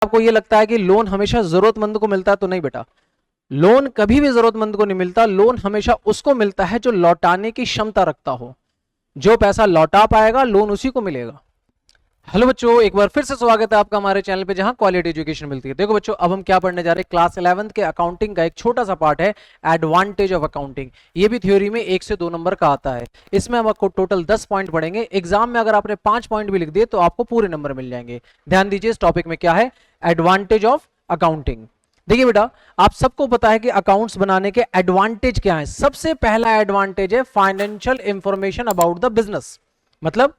आपको ये लगता है कि लोन हमेशा जरूरतमंद को मिलता है, तो नहीं बेटा, लोन कभी भी जरूरतमंद को नहीं मिलता। लोन हमेशा उसको मिलता है जो लौटाने की क्षमता रखता हो। जो पैसा लौटा पाएगा लोन उसी को मिलेगा। हेलो बच्चों, एक बार फिर से स्वागत है आपका हमारे चैनल पे जहां क्वालिटी एजुकेशन मिलती है। देखो बच्चों, अब हम क्या पढ़ने जा रहे हैं, क्लास 11th के अकाउंटिंग का एक छोटा सा पार्ट है, एडवांटेज ऑफ अकाउंटिंग। ये भी थ्योरी में 1 से 2 नंबर का आता है। इसमें हम आपको टोटल 10 पॉइंट पढ़ेंगे। एग्जाम में अगर आपने 5 पॉइंट भी लिख दिए तो आपको पूरे नंबर मिल जाएंगे। ध्यान दीजिए, इस टॉपिक में क्या है, एडवांटेज ऑफ अकाउंटिंग। देखिए बेटा, आप सबको पता है कि अकाउंट्स बनाने के एडवांटेज क्या है। सबसे पहला एडवांटेज है financial information about the business. मतलब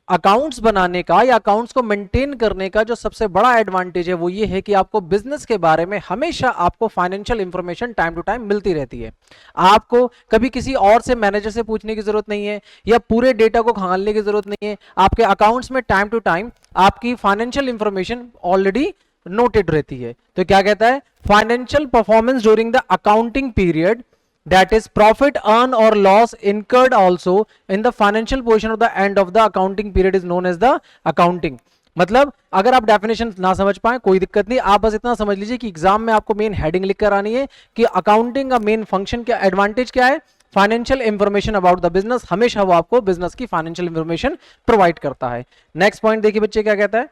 अकाउंट्स बनाने का या अकाउंट्स को मेंटेन करने का जो सबसे बड़ा एडवांटेज है वो ये है कि आपको बिजनेस के बारे में हमेशा आपको financial information time to time मिलती रहती है। आपको कभी किसी और से, मैनेजर से पूछने की जरूरत नहीं है या पूरे डेटा को खंगालने की जरूरत नहीं है। आपके अकाउंट्स में टाइम टू टाइम आपकी फाइनेंशियल इंफॉर्मेशन ऑलरेडी नोटेड रहती है। तो क्या कहता है, financial performance during the accounting period, that is profit earn or loss incurred also in the financial portion of the end of the accounting period is known as the accounting। मतलब अगर आप definition ना समझ पाए कोई दिक्कत नहीं, आप बस इतना समझ लीजिए कि एग्जाम में आपको मेन हेडिंग लिख कर आनी है कि अकाउंटिंग का मेन फंक्शन क्या, एडवांटेज क्या है, financial information about the business. हमेशा वो आपको बिजनेस की फाइनेंशियल इंफॉर्मेशन प्रोवाइड करता है। नेक्स्ट पॉइंट देखिए बच्चे क्या कहता है।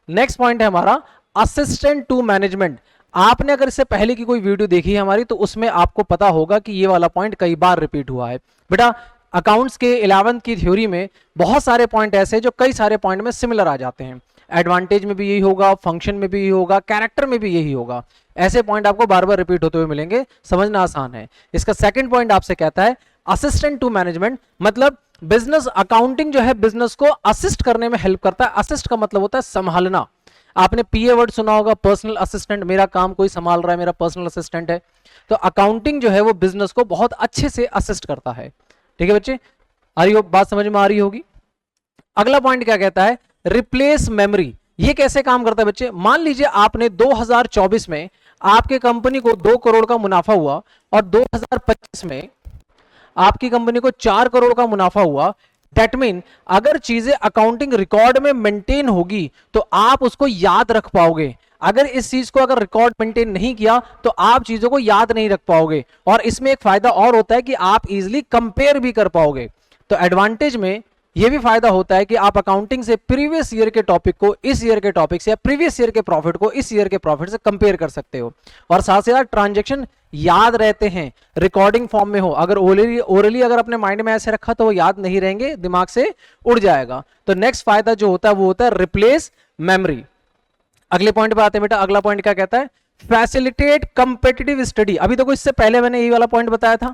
नेक्स्ट पॉइंट है हमारा असिस्टेंट टू मैनेजमेंट। आपने अगर इससे पहले की कोई वीडियो देखी है हमारी तो उसमें आपको पता होगा कि ये वाला पॉइंट कई बार रिपीट हुआ है। बेटा अकाउंट्स के 11th की थ्योरी में बहुत सारे पॉइंट ऐसे जो कई सारे पॉइंट में सिमिलर आ जाते हैं। एडवांटेज में भी यही होगा, फंक्शन में भी यही होगा, कैरेक्टर में भी यही होगा। ऐसे पॉइंट आपको बार बार रिपीट होते हुए मिलेंगे, समझना आसान है। इसका सेकंड पॉइंट आपसे कहता है असिस्टेंट टू मैनेजमेंट। मतलब बिजनेस अकाउंटिंग जो है बिजनेस को असिस्ट करने में हेल्प करता है। असिस्ट का मतलब होता है संभालना। आपने पीए वर्ड सुना होगा, पर्सनल असिस्टेंट, मेरा काम कोई संभाल रहा है, मेरा पर्सनल असिस्टेंट है। तो अकाउंटिंग जो है वो बिजनेस को बहुत अच्छे से असिस्ट करता है। ठीक है बच्चे, आ रही हो बात, समझ में आ रही होगी। अगला पॉइंट क्या कहता है, रिप्लेस मेमोरी। ये कैसे काम करता है बच्चे, मान लीजिए आपने 2024 में आपके कंपनी को 2 करोड़ का मुनाफा हुआ और 2025 में आपकी कंपनी को 4 करोड़ का मुनाफा हुआ। दैट मीन अगर चीजें अकाउंटिंग रिकॉर्ड में मेंटेन होगी तो आप उसको याद रख पाओगे। अगर इस चीज को अगर रिकॉर्ड मेंटेन नहीं किया तो आप चीजों को याद नहीं रख पाओगे। और इसमें एक फायदा और होता है कि आप इजीली कंपेयर भी कर पाओगे। तो एडवांटेज में यह भी फायदा होता है कि आप अकाउंटिंग से प्रीवियस ईयर के टॉपिक को इस ईयर के टॉपिक से या प्रीवियस ईयर के प्रॉफिट को इस ईयर के प्रॉफिट से कंपेयर कर सकते हो। और साथ ही साथ ट्रांजैक्शन याद रहते हैं, रिकॉर्डिंग फॉर्म में हो। अगर ओरली अगर अपने माइंड में ऐसे रखा तो वो याद नहीं रहेंगे, दिमाग से उड़ जाएगा। तो नेक्स्ट फायदा जो होता है वो होता है रिप्लेस मेमोरी। अगले पॉइंट पे आते हैं बेटा। अगला पॉइंट क्या कहता है, फैसिलिटेट कंपेटिटिव स्टडी। अभी देखो इससे पहले मैंने यही वाला पॉइंट बताया था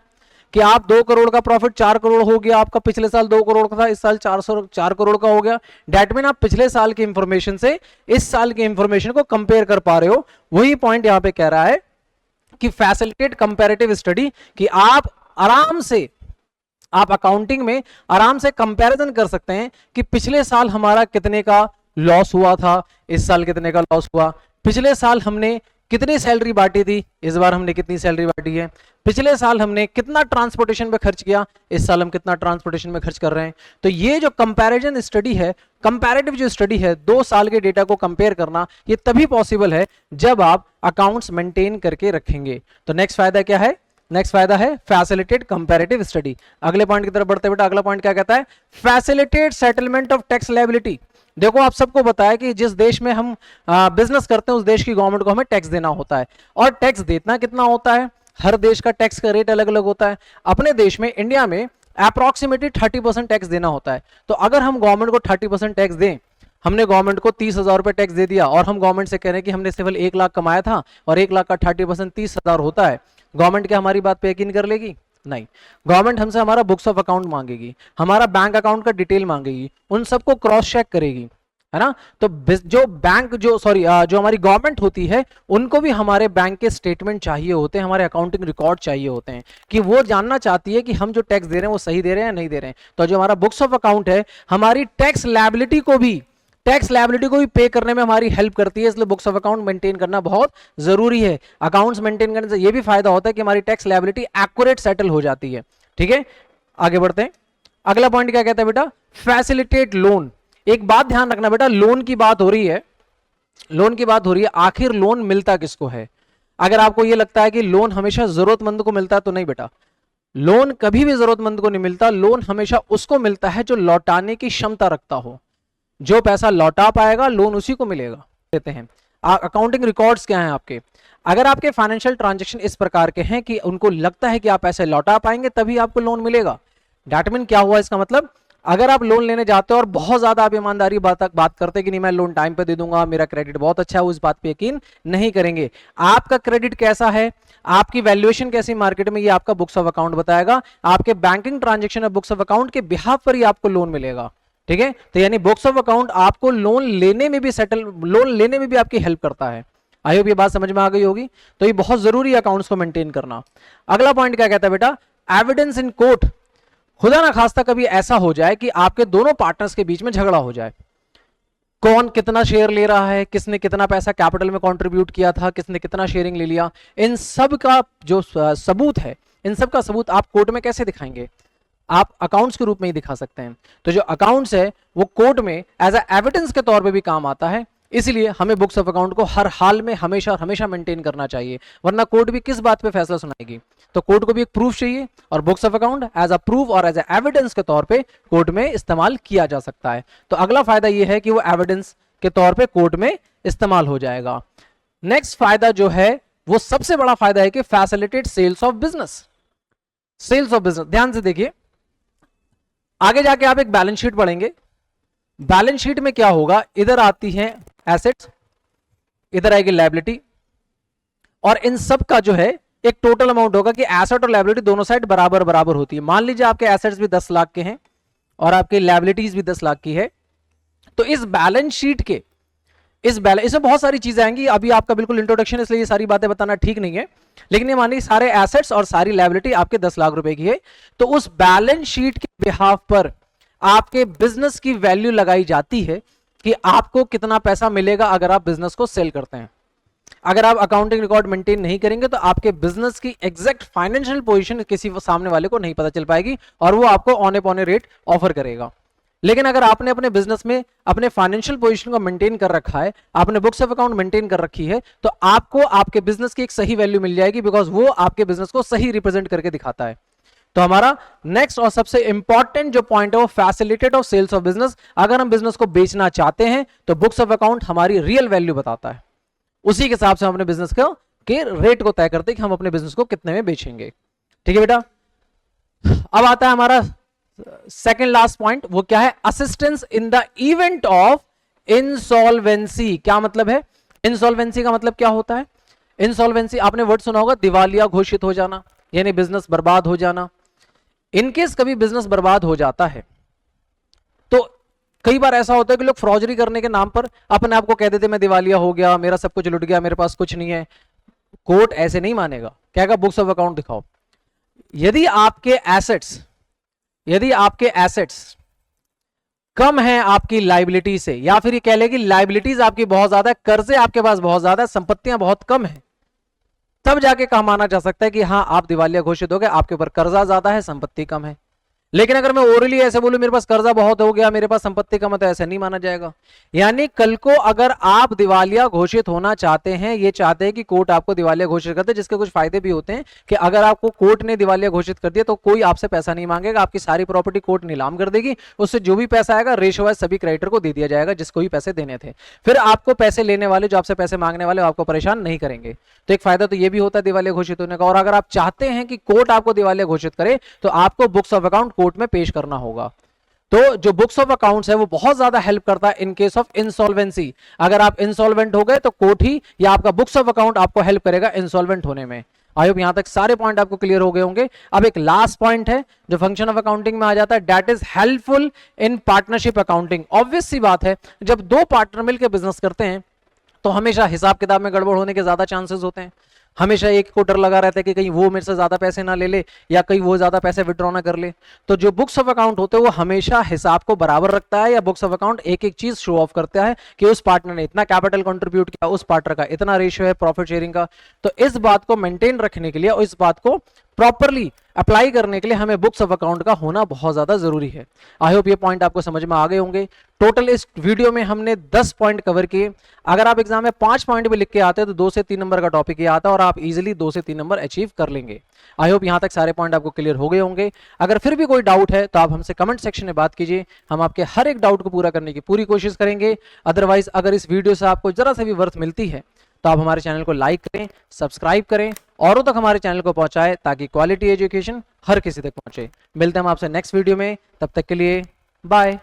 कि आप 2 करोड़ का प्रॉफिट 4 करोड़ हो गया आपका, पिछले साल 2 करोड़ का था, इस साल 4 करोड़ का हो गया। डेट मीन आप पिछले साल की इंफॉर्मेशन से इस साल की इंफॉर्मेशन को कंपेयर कर पा रहे हो। वही पॉइंट यहां पे कह रहा है कि फैसिलिटेट कंपैरेटिव स्टडी, कि आप आराम से आप अकाउंटिंग में आराम से कंपैरिजन कर सकते हैं कि पिछले साल हमारा कितने का लॉस हुआ था, इस साल कितने का लॉस हुआ, पिछले साल हमने कितनी सैलरी बांटी थी, इस बार हमने कितनी सैलरी बांटी है, पिछले साल हमने कितना ट्रांसपोर्टेशन पे खर्च किया, इस साल हम कितना ट्रांसपोर्टेशन में खर्च कर रहे हैं। तो ये जो कंपैरिजन स्टडी है, कंपैरेटिव जो स्टडी है, 2 साल के डेटा को कंपेयर करना, ये तभी पॉसिबल है जब आप अकाउंट्स मेंटेन करके रखेंगे। तो नेक्स्ट फायदा क्या है, नेक्स्ट फायदा है फैसिलिटेट कंपैरेटिव स्टडी। अगले पॉइंट की तरफ बढ़ते बेटा। अगला पॉइंट क्या कहता है, facilitate settlement of tax liability. देखो आप सबको पता है कि जिस देश में हम बिजनेस करते हैं उस देश की गवर्नमेंट को हमें टैक्स देना होता है। और टैक्स देना कितना होता है, हर देश का टैक्स का रेट अलग अलग होता है। अपने देश में, इंडिया में अप्रोक्सीमेटली 30% टैक्स देना होता है। तो अगर हम गवर्नमेंट को 30% टैक्स दें, हमने गवर्नमेंट को 30,000 रुपए टैक्स दे दिया और हम गवर्नमेंट से कह रहे हैं कि हमने सिर्फ 1 लाख कमाया था और 1 लाख का 30% 30,000 होता है, गवर्नमेंट क्या हमारी बात पे यकीन कर लेगी? नहीं। गवर्नमेंट हमसे हमारा बुक्स ऑफ अकाउंट मांगेगी, हमारा बैंक अकाउंट का डिटेल मांगेगी, उन सबको क्रॉस चेक करेगी, है ना। तो जो बैंक जो हमारी गवर्नमेंट होती है उनको भी हमारे बैंक के स्टेटमेंट चाहिए होते हैं, हमारे अकाउंटिंग रिकॉर्ड चाहिए होते हैं कि वो जानना चाहती है कि हम जो टैक्स दे रहे हैं वो सही दे रहे हैं या नहीं दे रहे हैं। तो जो हमारा बुक्स ऑफ अकाउंट है हमारी टैक्स लायबिलिटी को भी पे करने में हमारी हेल्प करती है। इसलिए बुक्स ऑफ अकाउंट मेंटेन करना बहुत जरूरी है। अकाउंट्स मेंटेन करने से ये भी फायदा होता है कि हमारी टैक्स लायबिलिटी एक्यूरेट सेटल हो जाती है। ठीक है, आगे बढ़ते हैं। अगला पॉइंट क्या कहता है बेटा, फैसिलिटेट लोन। एक बात ध्यान रखना बेटा, लोन की बात हो रही है लोन की बात हो रही है, आखिर लोन मिलता किसको है? अगर आपको यह लगता है कि लोन हमेशा जरूरतमंद को मिलता है, तो नहीं बेटा, लोन कभी भी जरूरतमंद को नहीं मिलता। लोन हमेशा उसको मिलता है जो लौटाने की क्षमता रखता हो। जो पैसा लौटा पाएगा लोन उसी को मिलेगा। देते हैं अकाउंटिंग रिकॉर्ड्स क्या हैं आपके। अगर आपके फाइनेंशियल ट्रांजैक्शन इस प्रकार के हैं कि उनको लगता है कि आप पैसे लौटा पाएंगे तभी आपको लोन मिलेगा। डैट मीन क्या हुआ इसका मतलब, अगर आप लोन लेने जाते हो और बहुत ज्यादा आप ईमानदारी बात करते हैं कि नहीं मैं लोन टाइम पे दे दूंगा, मेरा क्रेडिट बहुत अच्छा है, उस बात पे यकीन नहीं करेंगे। आपका क्रेडिट कैसा है, आपकी वैल्यूएशन कैसी मार्केट में, ये आपका बुक्स ऑफ अकाउंट बताएगा। आपके बैंकिंग ट्रांजैक्शन और बुक्स ऑफ अकाउंट के बिहाफ पर ही आपको लोन मिलेगा। ठीक है, तो यानी बुक्स ऑफ अकाउंट आपको लोन लेने में भी आपकी हेल्प करता है। आई होप ये बात समझ में आ गई होगी। तो ये बहुत जरूरी है अकाउंट्स को मेंटेन करना। अगला पॉइंट क्या कहता है बेटा, एविडेंस इन कोर्ट। खुदा ना खास्ता कभी ऐसा हो जाए कि आपके दोनों पार्टनर्स के बीच में झगड़ा हो जाए, कौन कितना शेयर ले रहा है, किसने कितना पैसा कैपिटल में कंट्रीब्यूट किया था, किसने कितना शेयरिंग ले लिया, इन सब का जो सबूत है, इन सब का सबूत आप कोर्ट में कैसे दिखाएंगे? आप अकाउंट्स के रूप में ही दिखा सकते हैं। तो जो अकाउंट्स है वो कोर्ट में एज अ एविडेंस के तौर पे भी काम आता है। इसलिए हमें बुक्स ऑफ अकाउंट को हर हाल में हमेशा हमेशा मेंटेन करना चाहिए, वरना कोर्ट भी किस बात पे फैसला सुनाएगी। तो कोर्ट को भी एक प्रूफ चाहिए, और books of account as a proof और एज अ एविडेंस के तौर पे कोर्ट में इस्तेमाल किया जा सकता है। तो अगला फायदा ये है कि वो एविडेंस के तौर पे कोर्ट में इस्तेमाल हो जाएगा। नेक्स्ट फायदा जो है वो सबसे बड़ा फायदा है कि facilitate sales of business. Sales of business, ध्यान से देखिए, आगे जाके आप एक बैलेंस शीट पढ़ेंगे। बैलेंस शीट में क्या होगा, इधर आती है एसेट्स, इधर आएगी लायबिलिटी, और इन सब का जो है एक टोटल अमाउंट होगा कि एसेट और लायबिलिटी दोनों साइड बराबर बराबर होती है। मान लीजिए आपके एसेट्स भी 10 लाख के हैं और आपकी लायबिलिटीज भी 10 लाख की है, तो इस बैलेंस शीट के इसमें बहुत सारी चीजें आएंगी। अभी आपका बिल्कुल इंट्रोडक्शन, इसलिए ये सारी बातें बताना ठीक नहीं है, लेकिन ये मानिए सारे एसेट्स और सारी लायबिलिटी आपके 10 लाख रुपए की है, तो उस बैलेंस शीट के बिहाफ पर आपके बिजनेस की वैल्यू लगाई जाती है कि आपको कितना पैसा मिलेगा अगर आप बिजनेस को सेल करते हैं। अगर आप अकाउंटिंग रिकॉर्ड मेंटेन नहीं करेंगे तो आपके बिजनेस की एग्जैक्ट फाइनेंशियल पोजीशन किसी सामने वाले को नहीं पता चल पाएगी और वो आपको औने पौने रेट ऑफर करेगा। लेकिन अगर आपने अपने बिजनेस में अपने फाइनेंशियल पोजीशन को मेंटेन कर रखा है, आपने बुक्स ऑफ अकाउंट मेंटेन कर रखी है, तो आपको आपके बिजनेस की एक सही वैल्यू मिल जाएगी, बिकॉज वो आपके बिजनेस को सही रिप्रेजेंट करके दिखाता है। तो हमारा नेक्स्ट और सबसे इंपॉर्टेंट जो पॉइंट है वो facilitate of sales of business. अगर हम बिजनेस को बेचना चाहते हैं तो बुक्स ऑफ अकाउंट हमारी रियल वैल्यू बताता है, उसी के हिसाब से हम अपने बिजनेस के रेट को तय करते हैं कि हम अपने बिजनेस को कितने में बेचेंगे। ठीक है बेटा, अब आता है हमारा सेकेंड लास्ट पॉइंट, वो क्या है, assistance in the event of insolvency. क्या मतलब है इंसॉल्वेंसी का? मतलब क्या होता है इंसॉल्वेंसी? आपने वर्ड सुना होगा, दिवालिया घोषित हो जाना, यानी बिजनेस बर्बाद हो जाना। इनकेस कभी बिजनेस बर्बाद हो जाता है तो कई बार ऐसा होता है कि लोग फ्रॉजरी करने के नाम पर अपने आप को कह देते मैं दिवालिया हो गया, मेरा सब कुछ लुट गया, मेरे पास कुछ नहीं है। कोर्ट ऐसे नहीं मानेगा, कहेगा बुक्स ऑफ अकाउंट दिखाओ। यदि आपके एसेट्स कम है आपकी लाइबिलिटी से, या फिर ये कह ले कि लाइबिलिटीज आपकी बहुत ज्यादा है, कर्जे आपके पास बहुत ज्यादा है, संपत्तियां बहुत कम है, तब जाके कहा माना जा सकता है कि हाँ आप दिवालिया घोषित हो गए, आपके ऊपर कर्जा ज्यादा है, संपत्ति कम है। लेकिन अगर मैं ओरली ऐसे बोलूं मेरे पास कर्जा बहुत हो गया, मेरे पास संपत्ति कम है, तो ऐसा नहीं माना जाएगा। यानी कल को अगर आप दिवालिया घोषित होना चाहते हैं, ये चाहते हैं कि कोर्ट आपको दिवालिया घोषित करते, जिसके कुछ फायदे भी होते हैं कि अगर आपको कोर्ट ने दिवालिया घोषित कर दिया तो कोई आपसे पैसा नहीं मांगेगा, आपकी सारी प्रॉपर्टी कोर्ट नीलाम कर देगी, उससे जो भी पैसा आएगा रेशो वाइज सभी क्रेडिटर को दे दिया जाएगा जिसको भी पैसे देने थे। फिर आपको पैसे लेने वाले, जो आपसे पैसे मांगने वाले, आपको परेशान नहीं करेंगे। तो एक फायदा तो ये भी होता है दिवालिया घोषित होने का। और अगर आप चाहते हैं कि कोर्ट आपको दिवालिया घोषित करे तो आपको बुक्स ऑफ अकाउंट कोर्ट में पेश करना होगा। तो जो बुक्स ऑफ अकाउंट्स है वो बहुत ज्यादा हेल्प करता है इन केस ऑफ इंसॉल्वेंसी। अगर आप इंसॉल्वेंट हो गए तो कोर्ट ही या आपका बुक्स ऑफ अकाउंट आपको हेल्प करेगा इंसॉल्वेंट होने में। आई होप यहां तक सारे पॉइंट आपको क्लियर हो गए होंगे। अब एक लास्ट पॉइंट है जो फंक्शन ऑफ अकाउंटिंग में आ जाता है, that is helpful in partnership accounting. Obvious सी बात है, जब दो पार्टनर मिलकर बिजनेस करते हैं तो हमेशा हिसाब किताब में गड़बड़ होने के ज्यादा चांसेस होते हैं। हमेशा एक को डर लगा रहता है कि कहीं वो मेरे से ज्यादा पैसे ना ले ले या कहीं वो ज्यादा पैसे विड्रॉ ना कर ले। तो जो बुक्स ऑफ अकाउंट होते हैं वो हमेशा हिसाब को बराबर रखता है, या बुक्स ऑफ अकाउंट एक एक चीज शो ऑफ करता है कि उस पार्टनर ने इतना कैपिटल कंट्रीब्यूट किया, उस पार्टनर का इतना रेशियो है प्रॉफिट शेयरिंग का। तो इस बात को मेंटेन रखने के लिए और इस बात को प्रॉपरली अप्लाई करने के लिए हमें बुक्स ऑफ अकाउंट का होना बहुत ज्यादा जरूरी है। आई होप ये पॉइंट आपको समझ में आ गए होंगे। टोटल इस वीडियो में हमने 10 पॉइंट कवर किए। अगर आप एग्जाम में 5 पॉइंट भी लिख के आते हैं तो 2 से 3 नंबर का टॉपिक ये आता है और आप इजीली 2 से 3 नंबर अचीव कर लेंगे। आई होप यहां तक सारे पॉइंट आपको क्लियर हो गए होंगे। अगर फिर भी कोई डाउट है तो आप हमसे कमेंट सेक्शन में बात कीजिए, हम आपके हर एक डाउट को पूरा करने की पूरी कोशिश करेंगे। अदरवाइज अगर इस वीडियो से आपको जरा सा भी वर्थ मिलती है तो आप हमारे चैनल को लाइक करें, सब्सक्राइब करें, औरों तक हमारे चैनल को पहुंचाएं ताकि क्वालिटी एजुकेशन हर किसी तक पहुंचे। मिलते हैं हम आपसे नेक्स्ट वीडियो में, तब तक के लिए बाय।